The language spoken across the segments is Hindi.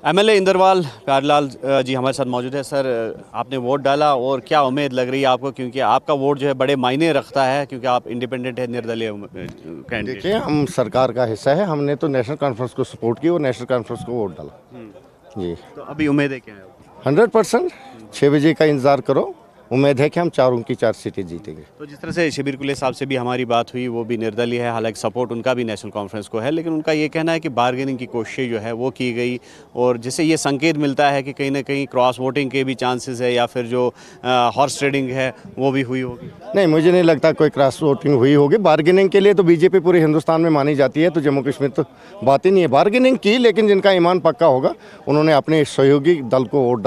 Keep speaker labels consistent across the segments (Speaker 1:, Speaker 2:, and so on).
Speaker 1: एमएलए इंदरवाल प्यारेलाल जी हमारे साथ मौजूद है। सर, आपने वोट डाला और क्या उम्मीद लग रही है आपको, क्योंकि आपका वोट जो है बड़े मायने रखता है, क्योंकि आप इंडिपेंडेंट है, निर्दलीय कैंडिडेट।
Speaker 2: देखिए, हम सरकार का हिस्सा है। हमने तो नेशनल कॉन्फ्रेंस को सपोर्ट किया और नेशनल कॉन्फ्रेंस को वोट डाला जी।
Speaker 1: तो अभी उम्मीदें क्या है?
Speaker 2: 100%। 6 बजे का इंतज़ार करो। उम्मीद है कि हम चारों की 4 सीटें जीतेंगे।
Speaker 1: तो जिस तरह से शबीर कुले साहब से भी हमारी बात हुई, वो भी निर्दलीय है, हालांकि सपोर्ट उनका भी नेशनल कॉन्फ्रेंस को है, लेकिन उनका ये कहना है कि बार्गेनिंग की कोशिश जो है वो की गई, और जिससे ये संकेत मिलता है कि कहीं ना कहीं क्रॉस वोटिंग के भी चांसेस है, या फिर जो हॉर्स ट्रेडिंग है वो भी हुई होगी।
Speaker 2: नहीं, मुझे नहीं लगता कोई क्रॉस वोटिंग हुई होगी। बार्गेनिंग के लिए तो बीजेपी पूरे हिंदुस्तान में मानी जाती है, तो जम्मू कश्मीर तो बात ही नहीं है। बार्गेनिंग की, लेकिन जिनका ईमान पक्का होगा उन्होंने अपने सहयोगी दल को वोट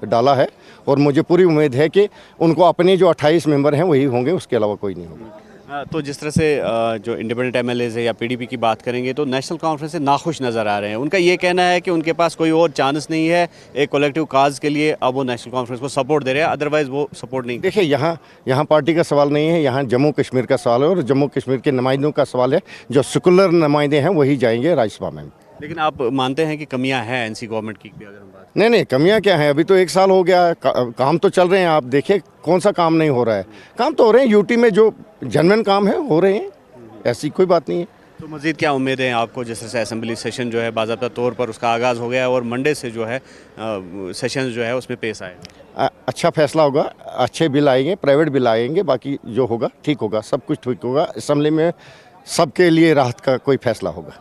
Speaker 2: डाला है। और मुझे पूरी उम्मीद है कि उनको अपने जो 28 मेंबर हैं वही होंगे, उसके अलावा कोई नहीं होगा।
Speaker 1: तो जिस तरह से जो इंडिपेंडेंट एमएलएज है या पीडीपी की बात करेंगे, तो नेशनल कॉन्फ्रेंस से नाखुश नज़र आ रहे हैं। उनका ये कहना है कि उनके पास कोई और चांस नहीं है एक कलेक्टिव काज के लिए, अब वो नेशनल कॉन्फ्रेंस को सपोर्ट दे रहे हैं, अदरवाइज वो सपोर्ट नहीं।
Speaker 2: देखिए, यहाँ पार्टी का सवाल नहीं है, यहाँ जम्मू कश्मीर का सवाल है और जम्मू कश्मीर के नुमाइंदों का सवाल है। जो सेकुलर नुमाइंदे हैं वही जाएंगे राज्यसभा में।
Speaker 1: लेकिन आप मानते हैं कि कमियां हैं एनसी गवर्नमेंट की भी, अगर हम बात
Speaker 2: नहीं, कमियां क्या हैं? अभी तो 1 साल हो गया, काम तो चल रहे हैं। आप देखिए कौन सा काम नहीं हो रहा है। काम तो हो रहे हैं, यूटी में जो जेन्युइन काम है हो रहे हैं, ऐसी कोई बात नहीं है।
Speaker 1: तो मज़ीद क्या उम्मीद है आपको? जिस तरह से असेंबली सेशन जो है बाज़ाब्ता तौर पर उसका आगाज़ हो गया है और मंडे से जो है सेशन जो है उसमें पेश आए।
Speaker 2: अच्छा फैसला होगा, अच्छे बिल आएंगे, प्राइवेट बिल आएंगे, बाकी जो होगा ठीक होगा, सब कुछ ठीक होगा। असेंबली में सबके लिए राहत का कोई फैसला होगा।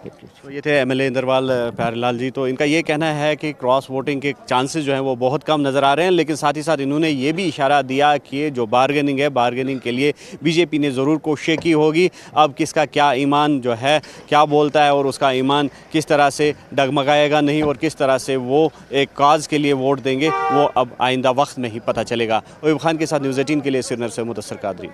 Speaker 1: तो ये थे एमएलए इंदरवाल प्यारेलाल जी। तो इनका ये कहना है कि क्रॉस वोटिंग के चांसेस जो हैं वो बहुत कम नज़र आ रहे हैं, लेकिन साथ ही साथ इन्होंने ये भी इशारा दिया कि जो बार्गेनिंग है, बार्गेनिंग के लिए बीजेपी ने ज़रूर कोशिश की होगी। अब किसका क्या ईमान जो है क्या बोलता है और उसका ईमान किस तरह से डगमगाएगा नहीं, और किस तरह से वो एक काज के लिए वोट देंगे, वो अब आइंदा वक्त में ही पता चलेगा। ओयूब खान के साथ न्यूज़ 18 के लिए सिरनर से मुदस्सर कादरी।